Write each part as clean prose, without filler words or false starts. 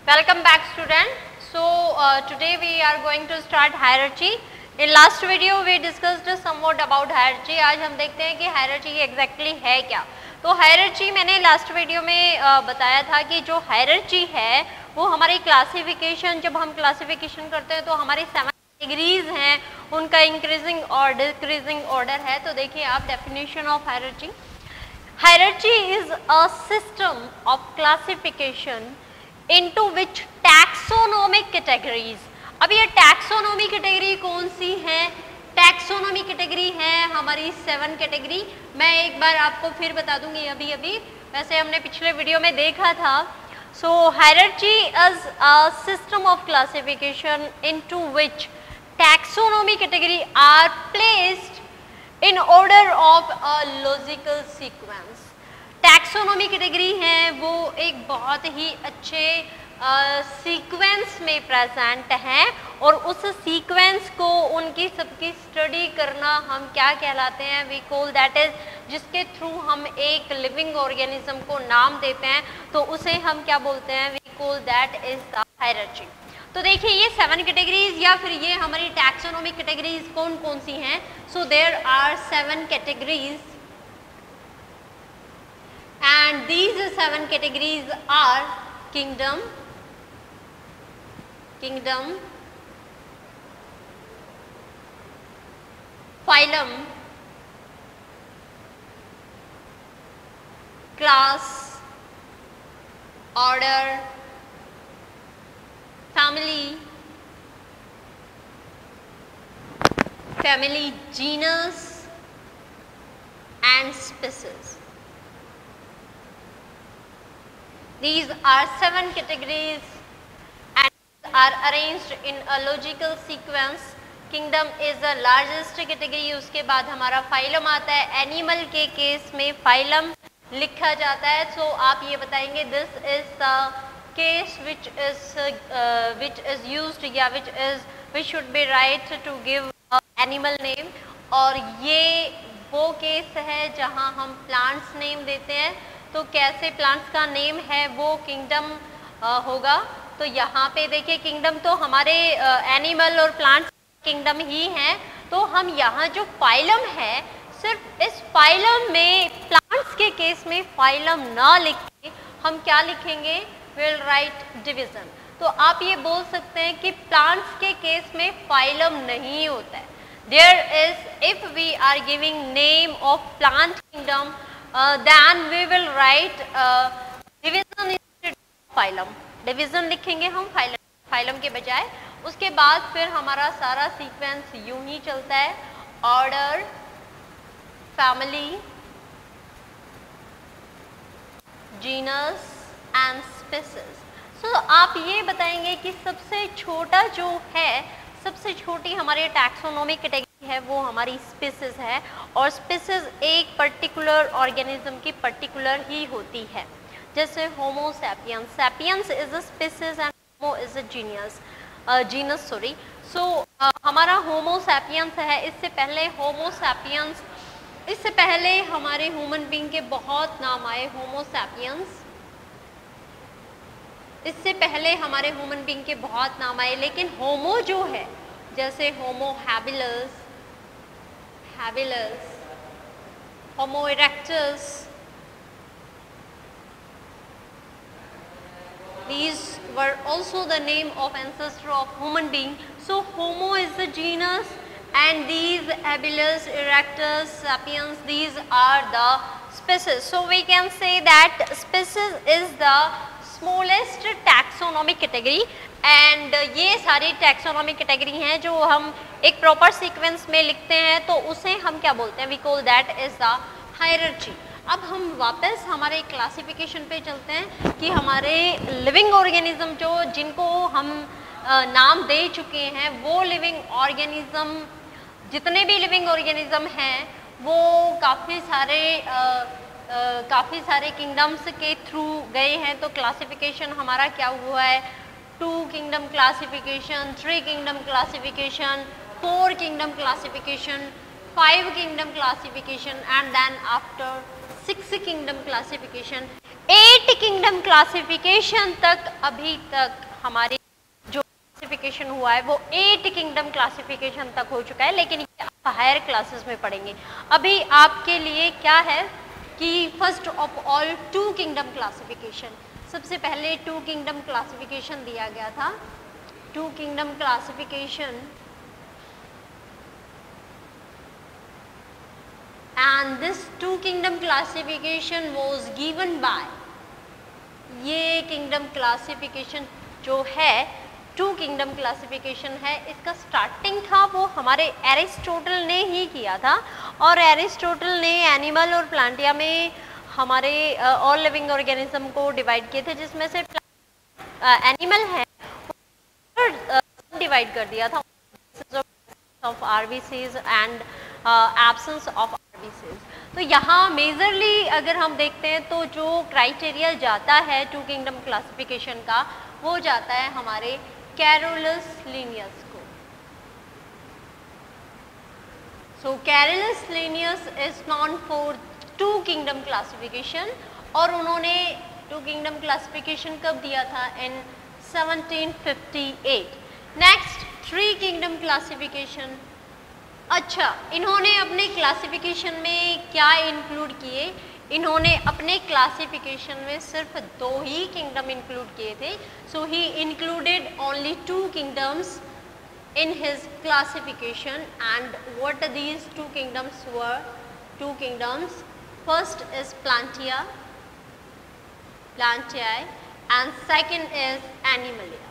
Welcome back student. Today we are going to start hierarchy. In last video we discussed somewhat about hierarchy. आज हम देखते हैं कि hierarchy exactly है क्या. तो hierarchy मैंने last video में बताया था कि जो hierarchy है वो हमारी classification, जब हम classification करते हैं तो हमारी 7 डिग्रीज हैं, उनका इंक्रीजिंग और डिक्रीजिंग ऑर्डर है. तो देखिए आप definition of hierarchy. Hierarchy is a system of classification into which taxonomic categories. अब ये टैक्सोनोमी कैटेगरी कौन सी है? टैक्सोनोमी कैटेगरी है हमारी 7 कैटेगरी. मैं एक बार आपको फिर बता दूंगी अभी अभी, वैसे हमने पिछले वीडियो में देखा था. So hierarchy is a system of classification into which taxonomy category are placed in order of a logical sequence. Taxonomy category है वो एक बहुत ही अच्छे सीक्वेंस में प्रेजेंट है और उस सीक्वेंस को उनकी सबकी स्टडी करना हम क्या कहलाते हैं? वी कॉल दैट इज, जिसके थ्रू हम एक लिविंग ऑर्गेनिज्म को नाम देते हैं तो उसे हम क्या बोलते हैं? We call that is the hierarchy. तो देखिए ये 7 कैटेगरीज या फिर ये हमारी टैक्सोनोमिक कैटेगरीज कौन कौन सी हैं? So there are 7 categories and these 7 categories are kingdom, phylum, class, order, family, genus and species. These are 7 categories and are arranged in a logical sequence. Kingdom is the largest category. उसके बाद हमारा phylum आता है. Animal के case में phylum लिखा जाता है. So आप ये बताएंगे this is the case which is used या which should be right to give animal name. और ये वो केस है जहाँ हम plants name देते हैं. तो कैसे प्लांट्स का नेम है वो किंगडम होगा. तो यहाँ पे देखिए किंगडम तो हमारे एनिमल और प्लांट्स किंगडम ही हैं. तो हम यहाँ जो फाइलम है सिर्फ इस फाइलम में प्लांट्स के केस में फाइलम ना लिख के हम क्या लिखेंगे? Will write division. तो आप ये बोल सकते हैं कि प्लांट्स के केस में फाइलम नहीं होता है. There is, if we are giving name of plant kingdom then we will write division instead of phylum. Division लिखेंगे हम फाइलम के बजाय. उसके बाद फिर हमारा सारा सीक्वेंस यूं ही चलता है. Order, family, genus and species. So आप ये बताएंगे कि सबसे छोटा जो है, सबसे छोटी हमारी टैक्सोनोमिक कैटेगरी है वो हमारी स्पीसीज है. और स्पीसीज एक पर्टिकुलर ऑर्गेनिज्म की पर्टिकुलर ही होती है. जैसे homo sapiens, sapiens is a species and homo is a genus. So हमारा होमो सैपियंस है. इससे पहले हमारे ह्यूमन बीइंग के बहुत नाम आए. होमो सैपियंस इससे पहले हमारे ह्यूमन बीइंग के बहुत नाम आए. लेकिन होमो जो है, जैसे होमो habilis, homo erectus, these were also the name of ancestor of human being. So homo is the genus and these habilis, erectus, sapiens, these are the species. So we can say that species is the smallest taxonomic category and ये सारी taxonomic category हैं जो हम एक proper sequence में लिखते हैं तो उसे हम क्या बोलते हैं? We call that is the hierarchy. अब हम वापस हमारे क्लासिफिकेशन पे चलते हैं कि हमारे लिविंग ऑर्गेनिज्म जो जिनको हम नाम दे चुके हैं वो लिविंग ऑर्गेनिज्म, जितने भी लिविंग ऑर्गेनिज्म हैं वो काफ़ी सारे किंगडम्स के थ्रू गए हैं. तो क्लासिफिकेशन हमारा क्या हुआ है? 2 kingdom classification, 3 kingdom classification, 4 kingdom classification, 5 kingdom classification and then after 6 kingdom classification. 8 kingdom classification तक अभी तक हमारे जो क्लासिफिकेशन हुआ है वो 8 किंगडम क्लासिफिकेशन तक हो चुका है, लेकिन ये आप हायर क्लासेस में पढ़ेंगे। अभी आपके लिए क्या है कि first of all 2 kingdom classification, सबसे पहले 2 किंगडम क्लासिफिकेशन दिया गया था। 2 kingdom classification and this 2 kingdom classification was given by, ये किंगडम क्लासिफिकेशन जो है 2 किंगडम क्लासिफिकेशन है, इसका स्टार्टिंग था वो हमारे एरिस्टोटल ने ही किया था। और एरिस्टोटल ने एनिमल और प्लांटिया में हमारे ऑल लिविंग ऑर्गेनिज्म को डिवाइड किए थे, जिसमें से एनिमल है डिवाइड कर दिया था of RBCs and absence of RBCs. तो यहाँ मेजरली अगर हम देखते हैं तो जो क्राइटेरिया जाता है 2 किंगडम क्लासिफिकेशन का, वो जाता है हमारे कैरोलस लिनियस को। So Carolus Linnaeus is known for 2 kingdom classification, और उन्होंने 2 किंगडम क्लासिफिकेशन कब दिया था? इन 1758। Next 3 kingdom classification. अच्छा, इन्होंने अपने क्लासिफिकेशन में क्या इंक्लूड किए? इन्होंने अपने क्लासिफिकेशन में सिर्फ 2 ही किंगडम इंक्लूड किए थे। So he included only 2 kingdoms in his classification, and what these 2 kingdoms were? 2 kingdoms. First is Plantae, and second is Animalia.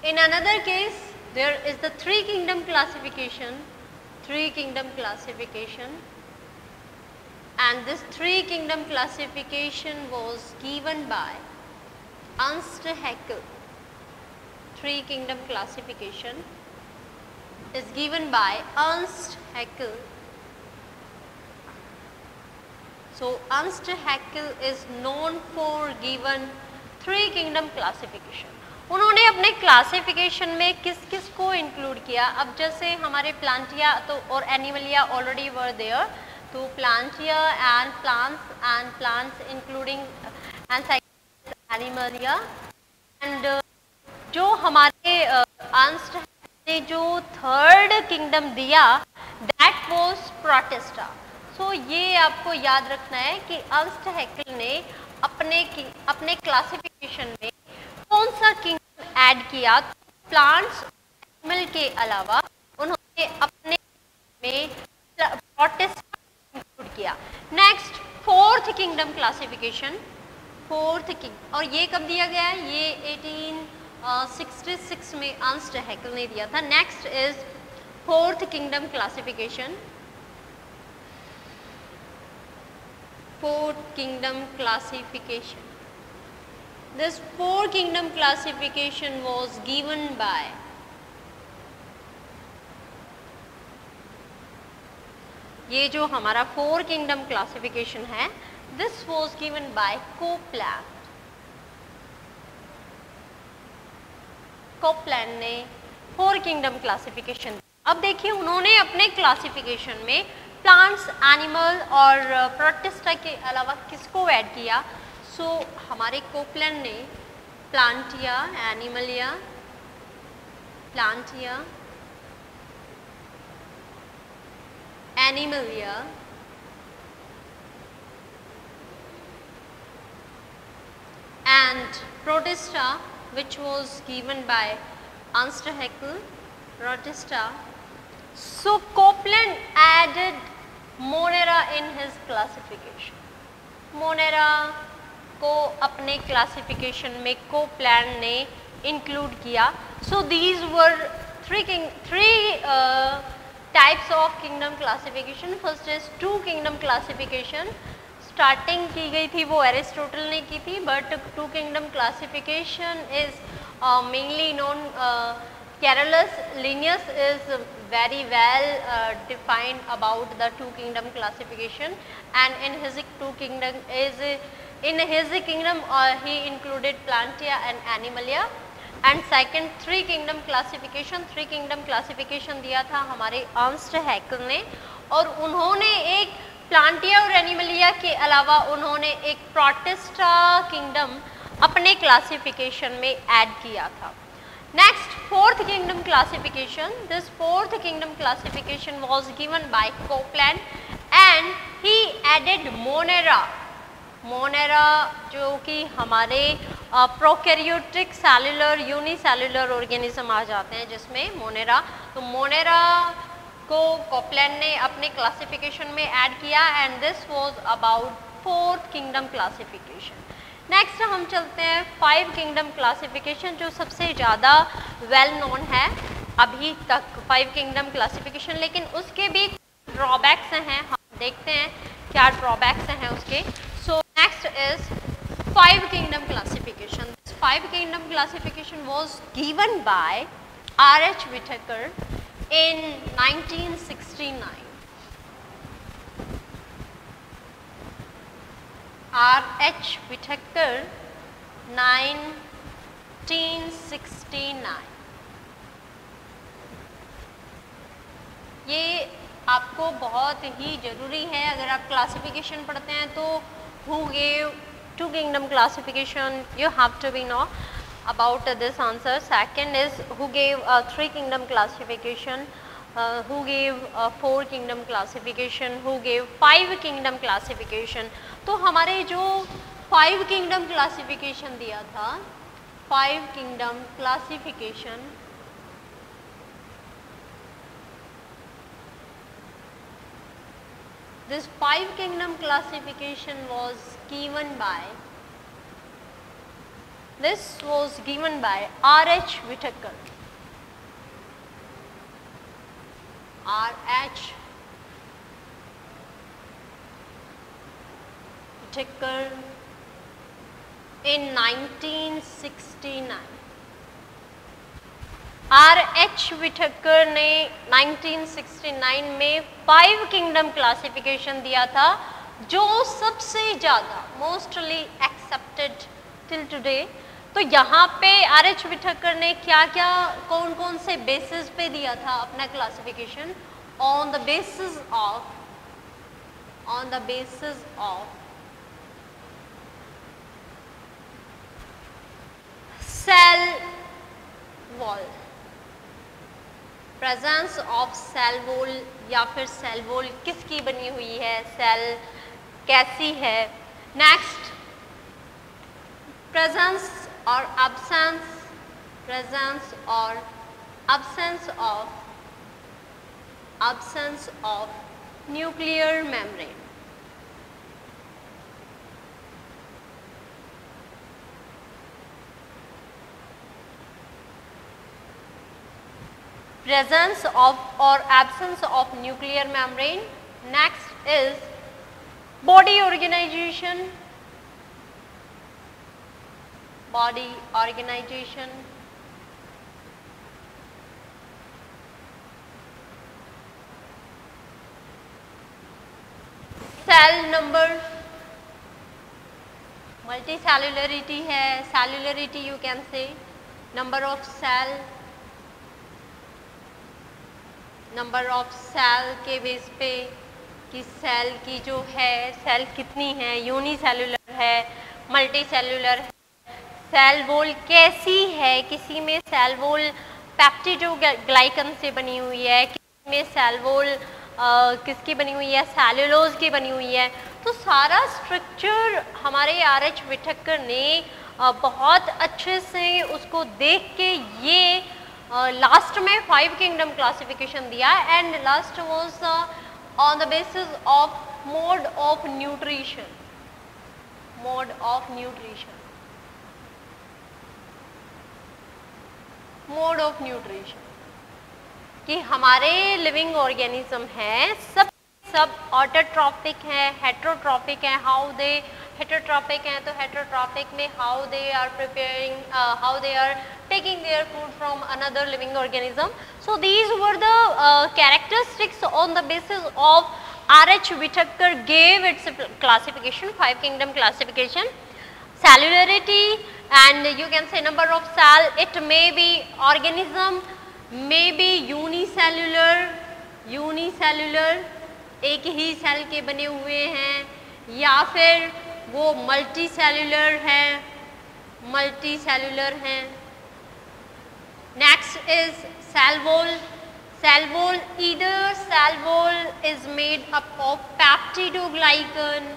In another case, there is the 3 kingdom classification, and this 3 kingdom classification was given by Ernst Haeckel. 3 kingdom classification is given by Ernst Haeckel. So Ernst Haeckel is known for given 3 kingdom classification. उन्होंने अपने classification में किस किस को include किया? अब जैसे हमारे प्लांटिया तो और एनिमलिया ऑलरेडी वर देयर, तो Plantae and plants including and Animalia, and जो हमारे अर्न्स्ट ने जो 3rd किंगडम दिया दैट वाज प्रोटिस्टा। सो ये आपको याद रखना है कि अर्न्स्ट हैकेल ने अपने क्लासिफिकेशन में कौन सा किंगडम ऐड किया? प्लांट्स एनिमल के अलावा उन्होंने अपने में प्रोटिस्टा इंक्लूड किया। Next 4th kingdom classification, 4th king, और ये कब दिया गया है? ये 1866 में अर्न्स्ट हैकेल ने दिया था। Next is 4th kingdom classification, 4th kingdom classification. This 4 kingdom classification was given by ये जो हमारा 4 kingdom classification है, this was given by Copeland. Copeland ने 4 किंगडम क्लासिफिकेशन। अब देखिए उन्होंने अपने क्लासिफिकेशन में प्लांट्स, एनिमल और प्रोटिस्टा के अलावा किसको ऐड किया? सो हमारे कोपलैंड ने Plantae, Animalia, Animalia, and Protista, which was given by Ernst Haeckel, Protista. So Copeland added Monera in his classification. Monera को अपने क्लासिफिकेशन में कोपलैंड ने इंक्लूड किया। So these were 3 types of kingdom classification. First is 2 kingdom classification, starting की गई थी वो Aristotle ने की थी, but 2 kingdom classification is mainly known Carolus Linnaeus is very well defined about the 2 kingdom classification, and in his 2 kingdom he included Plantae and Animalia. And second 3 kingdom classification, 3 kingdom classification दिया था हमारे Ernst Hückel ने, और उन्होंने एक प्लांटिया और Animalia के अलावा उन्होंने एक प्रोटिस्टा किंगडम अपने क्लासिफिकेशन में ऐड किया था। Next, fourth kingdom classification. This fourth kingdom classification was given by Copeland and he added Monera. Monera जो कि हमारे प्रोकैरियोटिक सेलुलर यूनिसेलुलर ऑर्गेनिज्म आ जाते हैं जिसमें मोनेरा, तो मोनेरा को कोपलैंड ने अपने क्लासिफिकेशन में ऐड किया and this was about fourth kingdom classification. Next हम चलते हैं फाइव किंगडम क्लासिफिकेशन, जो सबसे ज़्यादा वेल नोन है अभी तक फाइव किंगडम क्लासिफिकेशन, लेकिन उसके भी ड्रॉबैक्स हैं, हम देखते हैं क्या ड्रॉबैक्स हैं उसके। So next is five kingdom classification. Five kingdom classification was given bye R.H. Whittaker in 1969. R.H. Whittaker 1969। ये आपको बहुत ही ज़रूरी है अगर आप क्लासिफिकेशन पढ़ते हैं तो। Who gave two kingdom classification? You have to be know about this answer. Second is who gave three kingdom classification? Who gave four kingdom classification? Who gave five kingdom classification? तो हमारे जो five kingdom classification दिया था, five kingdom classification, this five kingdom classification was given by R.H. Whittaker. R.H. Whittaker in 1969। R.H. Whittaker ने 1969 में five kingdom classification दिया था, जो सबसे ज़्यादा मोस्टली एक्सेप्टेड टिल टुडे। तो यहाँ पे R.H. Whittaker ने क्या क्या कौन कौन से बेसिस पे दिया था अपना classification? On the basis of cell wall, presence of cell wall, या फिर सेल वॉल किसकी बनी हुई है, सेल कैसी है। नेक्स्ट, प्रेजेंस और absence of nuclear membrane। Presence of or absence of nuclear membrane। Next is body organization, cell number, multicellularity है, cellularity you can say, number of cell के बेस पे कि सेल की जो है सेल कितनी है, यूनिसेलुलर है, मल्टीसेलुलर है, सेल वॉल कैसी है, किसी में सेल वॉल पेप्टिडोग्लाइकन से बनी हुई है, किसी में सेल वॉल किसकी बनी हुई है, सेलुलोज की बनी हुई है। तो सारा स्ट्रक्चर हमारे R.H. Whittaker ने बहुत अच्छे से उसको देख के ये लास्ट में फाइव किंगडम क्लासिफिकेशन दिया and last was on the basis of mode of nutrition कि हमारे लिविंग ऑर्गेनिज्म हैं सब ऑटोट्रॉपिक हैं, हेटेरोट्रॉपिक हैं। हाउ दे हेटेरोट्रॉपिक हैं तो हेटेरोट्रॉपिक में how they are taking their food from another living organism. So these were the characteristics on the basis of R.H. Whittaker gave its classification, five kingdom classification. Cellularity, and you can say number of cell, it may be organism, may be unicellular, एक ही cell के बने हुए हैं या फिर वो multi cellular हैं, multi cellular हैं। Next is cell wall. Cell wall, either cell wall is made up of peptidoglycan,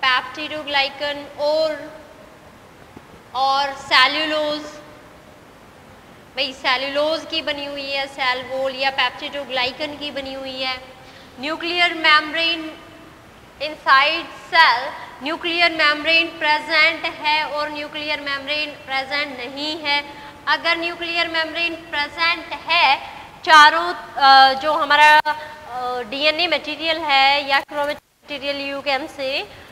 peptidoglycan और सेल्यूलोज। भाई सेल्यूलोज की बनी हुई है सेल वॉल या पेप्टिडोग्लाइकन की बनी हुई है। Nuclear membrane inside cell, nuclear membrane present है और न्यूक्लियर मेम्ब्रेन प्रेजेंट नहीं है। अगर न्यूक्लियर मेम्ब्रेन प्रेजेंट है, चारों जो हमारा डीएनए मटेरियल है या क्रोमेटिक मटेरियल यू कैन से,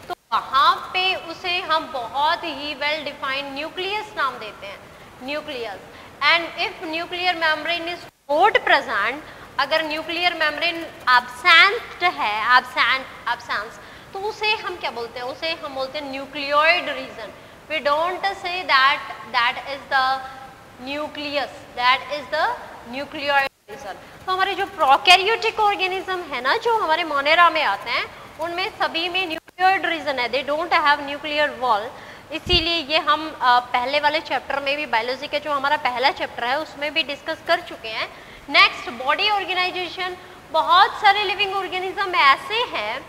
तो वहाँ पे उसे हम बहुत ही वेल डिफाइंड न्यूक्लियस नाम देते हैं, nucleus. And if nuclear membrane is not present, अगर न्यूक्लियर मेम्ब्रेन एब्सेंट है, एब्सेंस, तो उसे हम क्या बोलते हैं? उसे हम बोलते हैं nucleoid region. We don't say that is the nucleus, that is the nucleoid region. तो हमारे जो प्रोकैरियोटिक ऑर्गेनिज्म है ना, जो हमारे मोनेरा में आते हैं, उनमें सभी में न्यूक्लियोइड रीजन है, they don't have nuclear wall. इसीलिए ये हम पहले वाले चैप्टर में भी, बायोलॉजी के जो हमारा पहला चैप्टर है उसमें भी डिस्कस कर चुके हैं। Next, body organization. बहुत सारे लिविंग ऑर्गेनिज्म ऐसे हैं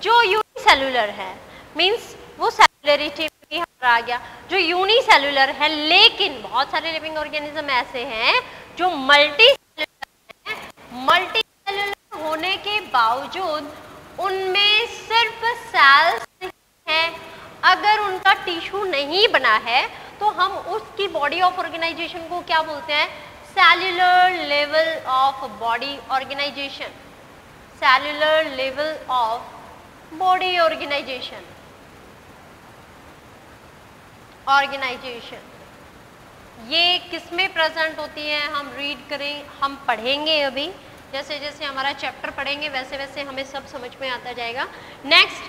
जो यूनिसेलुलर है, मींस वो सेलुलरिटी में भी हमारा आ गया, जो यूनिसेलुलर है। लेकिन बहुत सारे लिविंग ऑर्गेनिज्म ऐसे हैं जो मल्टी सेलुलर हैं। मल्टी सेलुलर होने के बावजूद उनमें सिर्फ सेल्स हैं। अगर उनका टिश्यू नहीं बना है तो हम उसकी बॉडी ऑफ ऑर्गेनाइजेशन को क्या बोलते हैं? Cellular level of body organization, cellular level of body organization, ये किसमें प्रेजेंट होती है? हम रीड करें, हम पढ़ेंगे अभी, जैसे जैसे हमारा चैप्टर पढ़ेंगे वैसे वैसे हमें सब समझ में आता जाएगा। नेक्स्ट,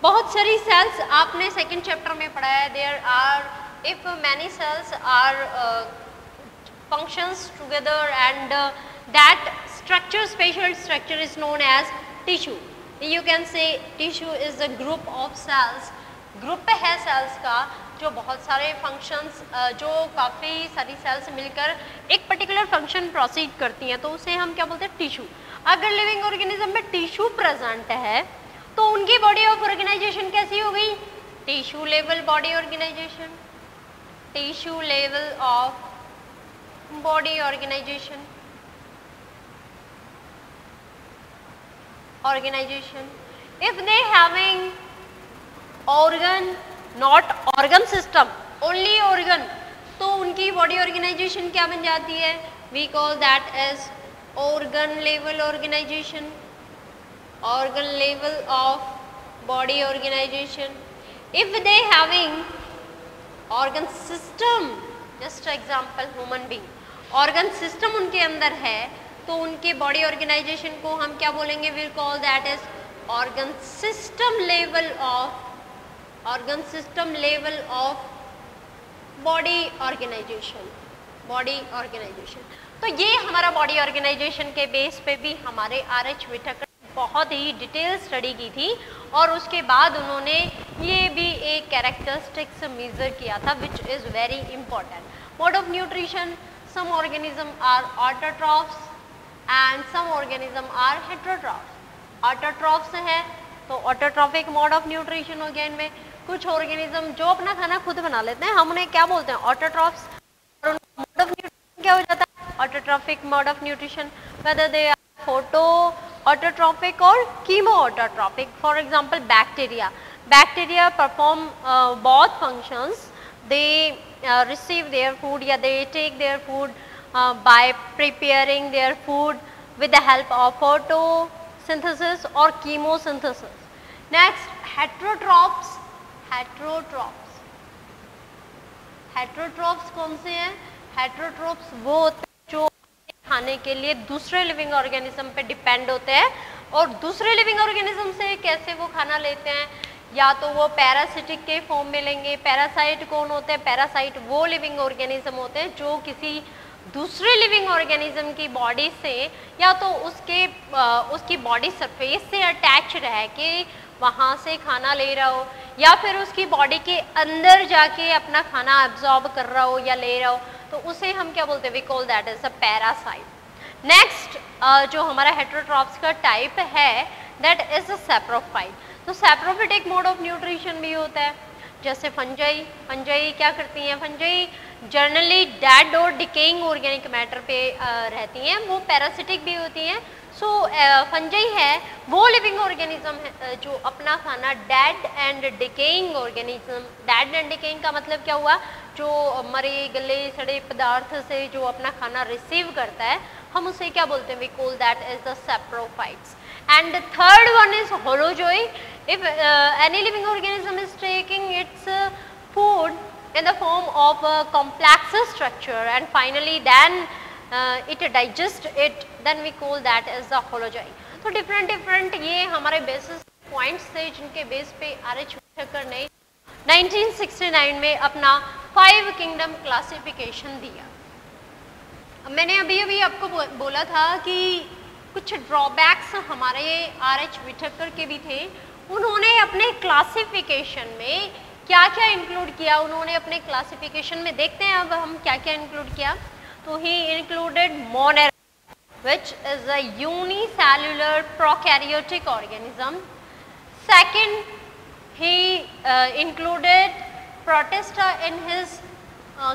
बहुत सारी सेल्स आपने सेकंड चैप्टर में पढ़ा है। There are, if many cells are functions together and that structure, spatial structure is known as tissue. You can say tissue is a group of cells, group है sales का जो बहुत सारे functions, जो काफ़ी सारी सेल्स मिलकर एक पर्टिकुलर फंक्शन प्रोसीड करती हैं, तो उसे हम क्या बोलते हैं? टिश्यू। अगर लिविंग ऑर्गेनिज्म में टिश्यू प्रेजेंट है तो उनकी बॉडी ऑफ ऑर्गेनाइजेशन कैसी हो गई? Tissue level body organization, tissue level of body organization, if they having organ, not organ system, only organ, तो उनकी body organization क्या बन जाती है? we call that as organ level organization, organ level of body organization. If they having organ system, just example human being, organ system उनके अंदर है तो उनके बॉडी ऑर्गेनाइजेशन को हम क्या बोलेंगे? Will call that is organ system level of, organ system level of body organization, body organization. तो ये हमारा बॉडी ऑर्गेनाइजेशन के बेस पे भी हमारे आर.एच. व्हिटेकर बहुत ही डिटेल स्टडी की थी और उसके बाद उन्होंने ये भी एक कैरेक्टरिस्टिक्स मेजर किया था which is very important. Mode of nutrition, some organism are autotrophs and some organism are heterotrophs. Autotrophs है तो ऑटोट्रॉफिक मोड ऑफ न्यूट्रिशन हो गया इनमें। कुछ ऑर्गेनिज्म जो अपना खाना खुद बना लेते हैं, हम उन्हें क्या बोलते हैं? ऑटोट्रॉफ्स। और उनका मोड ऑफ न्यूट्रिशन क्या हो जाता है? Autotrophic mode of nutrition, whether they are photo autotrophic or chemo autotrophic. For example, bacteria. Bacteria perform both functions. They receive their food, yeah, they take their food by preparing their food with the help of photosynthesis or chemosynthesis. Next, heterotrophs. Heterotrophs. Heterotrophs कौन से हैं? Heterotrophs वो होते हैं जो खाने के लिए दूसरे लिविंग ऑर्गेनिज्म पे डिपेंड होते हैं और दूसरे लिविंग ऑर्गेनिज्म से कैसे वो खाना लेते हैं? या तो वो पैरासिटिक के फॉर्म में लेंगे। पैरासाइट कौन होते हैं? पैरासाइट वो लिविंग ऑर्गेनिज्म होते हैं जो किसी दूसरे लिविंग ऑर्गेनिज्म की बॉडी से या तो उसकी बॉडी सरफेस से अटैच रह के वहाँ से खाना ले रहा हो या फिर उसकी बॉडी के अंदर जाके अपना खाना एब्जॉर्ब कर रहा हो या ले रहा हो, तो उसे हम क्या बोलते हैं, we call that is a parasite. Next जो हमारा हेटेरोट्रॉप्स का टाइप है दैट इज अ सैप्रोफाइट। तो सैप्रोफिटिक मोड ऑफ न्यूट्रिशन भी होता है, जैसे फंजाई। फंजाई क्या करती हैं, फंजाई जनरली डेड और डिकेइंग ऑर्गेनिक मैटर पे रहती हैं, वो पैरासिटिक भी होती हैं। सो फंजाई है वो लिविंग ऑर्गेनिज्म है जो अपना खाना dead and decaying organism, dead and decaying का मतलब क्या हुआ, जो मरे गले सड़े पदार्थ से जो अपना खाना रिसीव करता है, हम उसे क्या बोलते हैं, we call that is the saprophytes. And the third one is holozoy. If any living organism is taking its food in the form of a complex structure and finally then it digest it, then we call that as the holozoy. तो different ये हमारे basis points थे जिनके base पे RH. Whittaker ने 1969 में अपना 5 kingdom classification दिया। मैंने अभी आपको बोला था कि कुछ ड्रॉबैक्स हमारे आर.एच. व्हिटेकर के भी थे। उन्होंने अपने क्लासिफिकेशन में क्या क्या इंक्लूड किया, उन्होंने अपने क्लासिफिकेशन में, देखते हैं अब हम क्या क्या इंक्लूड किया। तो he included Monera which is a unicellular prokaryotic organism. Second he included Protista in his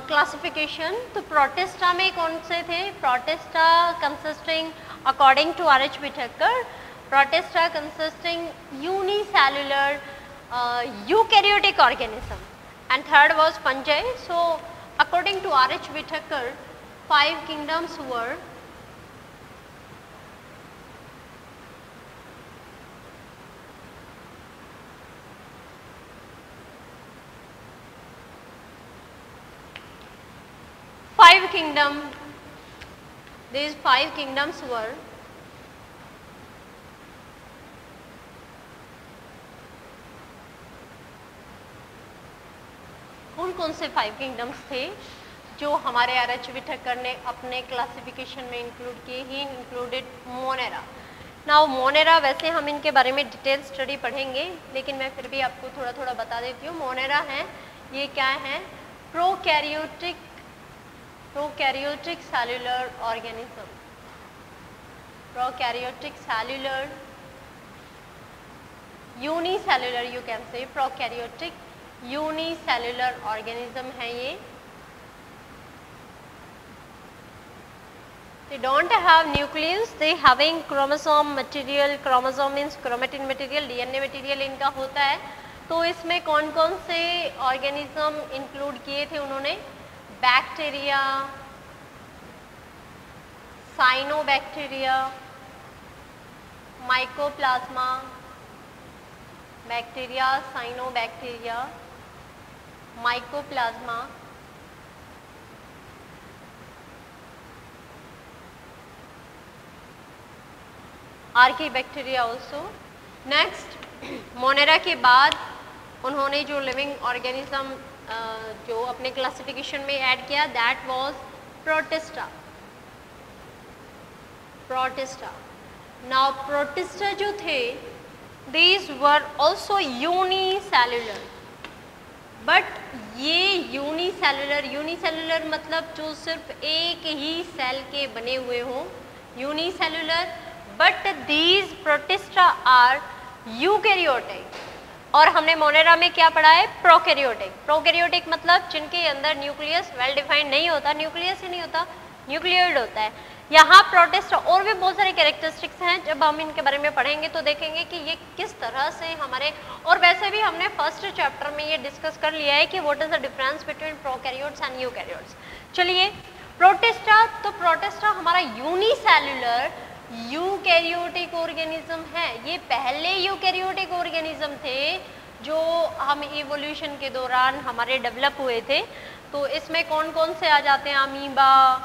classification. तो प्रोटिस्टा में कौन से थे, Protista consisting according to R.H. Whittaker, Protista consisting unicellular eukaryotic organism, and third was fungi. So according to R.H. Whittaker, 5 kingdoms were these 5 kingdoms were कौन से 5 kingdoms थे जो हमारे आर.एच. व्हिटेकर ने अपने क्लासिफिकेशन में इंक्लूड किए। ही इंक्लूडेड मोनेरा। नाउ मोनेरा, वैसे हम इनके बारे में डिटेल स्टडी पढ़ेंगे लेकिन मैं फिर भी आपको थोड़ा थोड़ा बता देती हूँ। मोनेरा है, ये क्या है, prokaryotic cellular organism, prokaryotic cellular unicellular, you can से प्रोकैरियोटिक यूनिसेल्युलर ऑर्गेनिज्म है ये। They don't have nucleus, they having chromosome material, chromosome means chromatin material, DNA material इनका होता है। तो इसमें कौन कौन से ऑर्गेनिज्म इंक्लूड किए थे उन्होंने, bacteria, cyanobacteria, mycoplasma, bacteria, cyanobacteria, mycoplasma, archaebacteria also. Next Monera के बाद उन्होंने जो लिविंग ऑर्गेनिज्म जो अपने क्लासिफिकेशन में ऐड किया that was protista. Now protista जो थे these were also unicellular, but ये यूनिसेल्युलर मतलब जो सिर्फ एक ही सेल के बने हुए हों, unicellular, but these Protista are eukaryotic. और हमने मोनेरा में क्या पढ़ा है, प्रोकैरियोटिक मतलब जिनके अंदर न्यूक्लियस वेल डिफाइंड नहीं होता, न्यूक्लियस ही नहीं होता, न्यूक्लियोइड होता है। यहाँ प्रोटिस्टा और भी बहुत सारे कैरेक्टरिस्टिक्स हैं, जब हम इनके बारे में पढ़ेंगे तो देखेंगे कि ये किस तरह से हमारे, और वैसे भी हमने फर्स्ट चैप्टर में ये डिस्कस कर लिया है कि what is the difference between prokaryotes and eukaryotes. चलिए प्रोटिस्टा, तो प्रोटिस्टा हमारा यूनिसेल्युलर यूकैरियोटिक ऑर्गेनिज्म है। ये पहले यूकैरियोटिक ऑर्गेनिज्म थे जो हम इवोल्यूशन के दौरान हमारे डेवलप हुए थे। तो इसमें कौन कौन से आ जाते हैं, अमीबा,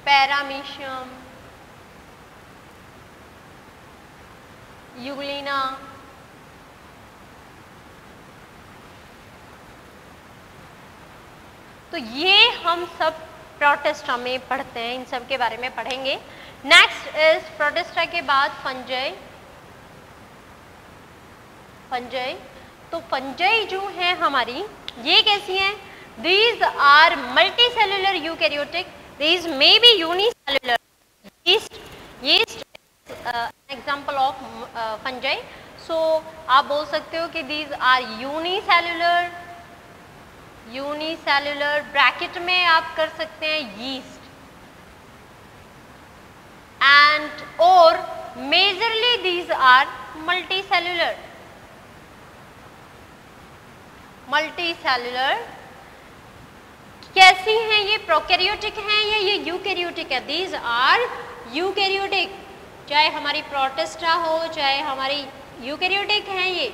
पैरामीशियम, यूग्लिना, तो ये हम सब प्रोटिस्टा में पढ़ते हैं, इन सब के बारे में पढ़ेंगे। नेक्स्ट इज प्रोटिस्टा के बाद फंजाई। फंजाई, तो फंजाई जो है हमारी, ये कैसी हैं? These are multi cellular eukaryotic, these may be unicellular. Yeast example of fungi. So आप बोल सकते हो कि these are unicellular, unicellular bracket में आप कर सकते हैं यीस्ट, एंड और majorly these are multicellular. Multicellular कैसी हैं ये? प्रोकैरियोटिक हैं या ये यूकैरियोटिक है? दीज आर यूकैरियोटिक, चाहे हमारी प्रोटिस्टा हो चाहे हमारी यूकैरियोटिक हैं। ये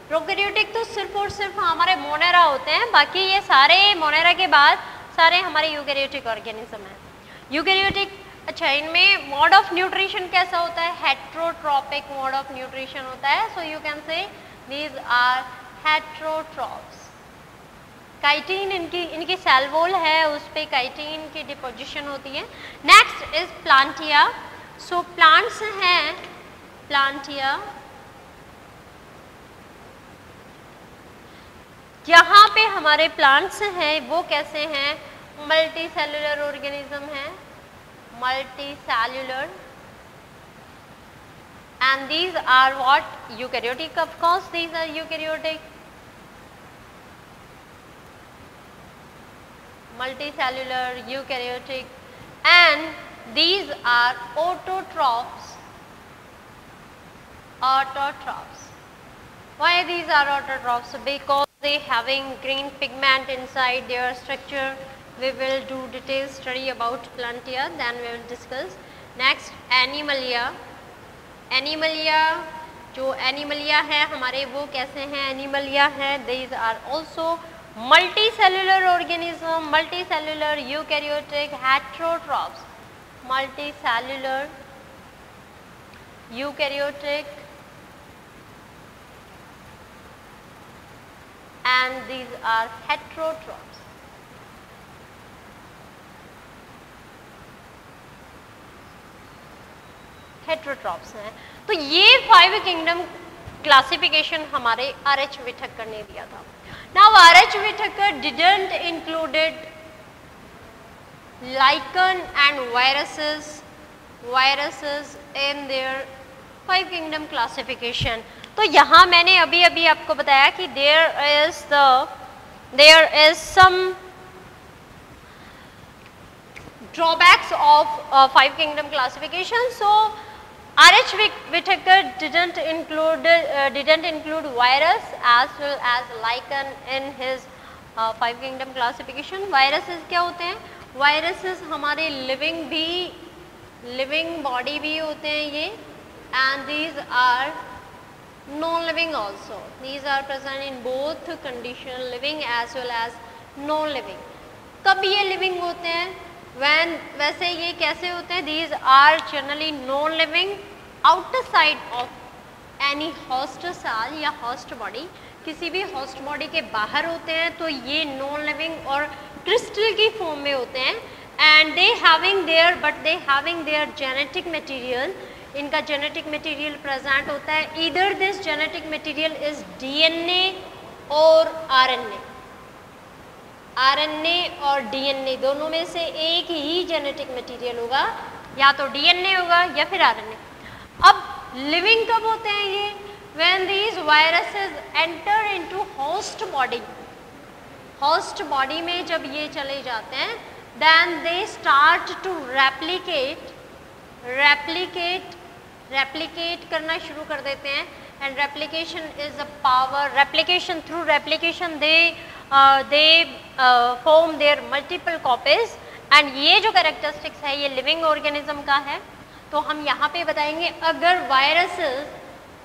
प्रोकैरियोटिक तो सिर्फ और सिर्फ हमारे मोनेरा होते हैं, बाकी ये सारे मोनेरा के बाद सारे हमारे यूकैरियोटिक ऑर्गेनिज्म हैं। यूकैरियोटिक, अच्छा, इनमें मोड ऑफ न्यूट्रिशन कैसा होता है? हेट्रोट्रॉपिक मोड ऑफ न्यूट्रिशन होता है। So you can say these are heterotrophs. Chitin इनकी सेल वॉल है, उस पे काइटिन की डिपोजिशन होती है। Next is Plantae. So plants हैं, प्लांटिया, यहाँ पे हमारे प्लांट्स हैं वो कैसे हैं? मल्टी सेलुलर ऑर्गेनिज्म है, multi cellular, and these are what? Eukaryotic. Of course these are eukaryotic. multicellular, eukaryotic, and these are autotrophs. Autotrophs. Why these are autotrophs? Because they having green pigment inside their structure. We will do detailed study about Plantia, then we will discuss. Next, Animalia. Animalia, जो Animalia है हमारे, वो कैसे हैं? Animalia है, these are also multicellular organism, multicellular eukaryotic heterotrophs, multicellular eukaryotic, and these are heterotrophs. Heterotrophs हैं। तो ये 5 किंगडम क्लासिफिकेशन हमारे RH विठक्कर ने दिया था। Now RH Whittaker didn't included lichen and viruses in their 5 kingdom classification. तो यहाँ मैंने अभी आपको बताया कि there is some drawbacks of 5 kingdom classification. So RH Whittaker didn't include virus as well as lichen in his 5 kingdom classification. Viruses क्या होते हैं? Viruses हमारे living body भी होते हैं ये, and these are non-living also. These are present in both condition, living as well as non-living. कब ये living होते हैं? वैसे ये कैसे होते हैं? These are generally non-living outside of any host cell या host body, किसी भी host body के बाहर होते हैं, तो ये non-living और crystal की form में होते हैं, and they having their genetic material, इनका genetic material present होता है, either this genetic material is DNA और RNA और DNA दोनों में से एक ही जेनेटिक मटेरियल होगा, या तो DNA होगा या फिर RNA। अब लिविंग कब होते हैं ये? When these viruses enter into host body, host body में जब ये चले जाते हैं, then they start to replicate करना शुरू कर देते हैं, and replication is a power. Through replication they form their multiple copies, and ये जो characteristics है ये living organism का है। तो हम यहाँ पे बताएंगे अगर वायरसेस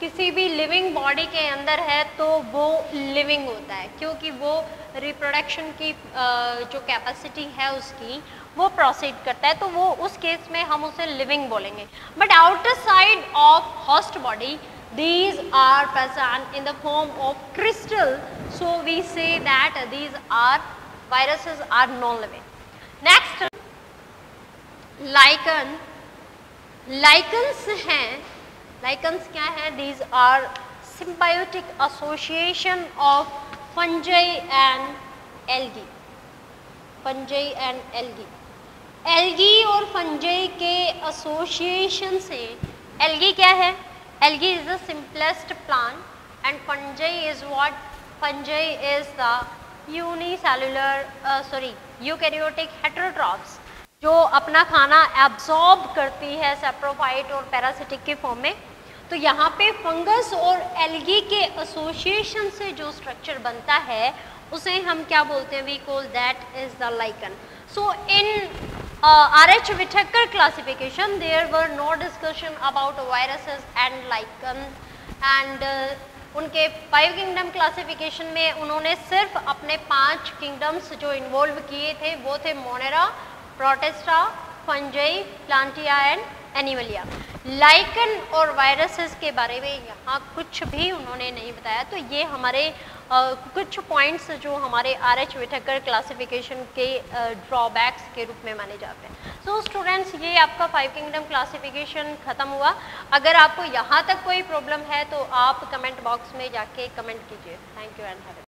किसी भी लिविंग बॉडी के अंदर है तो वो लिविंग होता है, क्योंकि वो रिप्रोडक्शन की जो कैपेसिटी है उसकी वो प्रोसीड करता है, तो वो उस केस में हम उसे लिविंग बोलेंगे। But outer side of host body these are present in the form of crystal, so we say that these are viruses are non-living. Next, lichen. Lichens हैं, lichens क्या है? These are symbiotic association of fungi and algae. Fungi and algae. Algae और fungi के association से, algae क्या है? Algae is the simplest plant and fungi is what? Fungi is the unicellular eukaryotic heterotrophs जो अपना खाना एब्जॉर्ब करती है सेप्रोफाइट और पैरासिटिक के फॉर्म में। तो यहाँ पे फंगस और एल्गी के एसोसिएशन से जो स्ट्रक्चर बनता है उसे हम क्या बोलते हैं? We call that is the lichen. So in RH Whittaker classification there were no discussion about viruses and lichen and उनके 5 किंगडम क्लासिफिकेशन में उन्होंने सिर्फ अपने 5 किंगडम्स जो इन्वॉल्व किए थे वो थे Monera, Protista, fungi, Plantae and Animalia. Lichen और वायरसेस के बारे में यहाँ कुछ भी उन्होंने नहीं बताया। तो ये हमारे कुछ पॉइंट्स जो हमारे RH Whittaker क्लासिफिकेशन के ड्रॉबैक्स के रूप में माने जाते हैं। सो स्टूडेंट्स, ये आपका 5 किंगडम क्लासिफिकेशन ख़त्म हुआ। अगर आपको यहाँ तक कोई प्रॉब्लम है तो आप कमेंट बॉक्स में जाके कमेंट कीजिए। Thank you and have